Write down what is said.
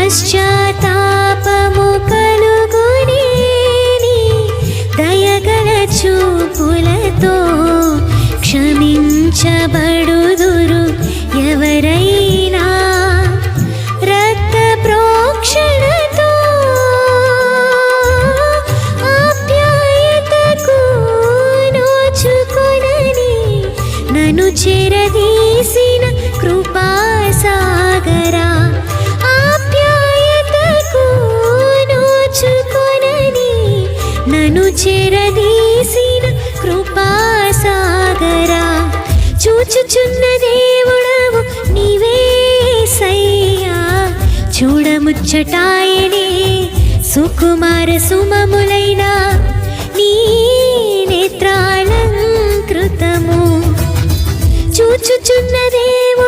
పశ్చాత్తాపము కలుగునే నీ దయగల చూపులతో క్షమించబడుదురు ఎవరైనా రక్త ప్రోక్షణతో ఆప్యాయతకు నోచుకొనని నన్ను చెరదీసిన కృపాసాగరా ఆప్యాయతకు నోచుకొనని నన్ను చెరదీసిన కృపాసాగరా చూచుచున్న దేవుడవు నీవేసయ్యా చూడముచ్చటాయనే సుకుమార సుమములైన నీ నేత్రాలంకృతము చూచుచున్న దేవుడవు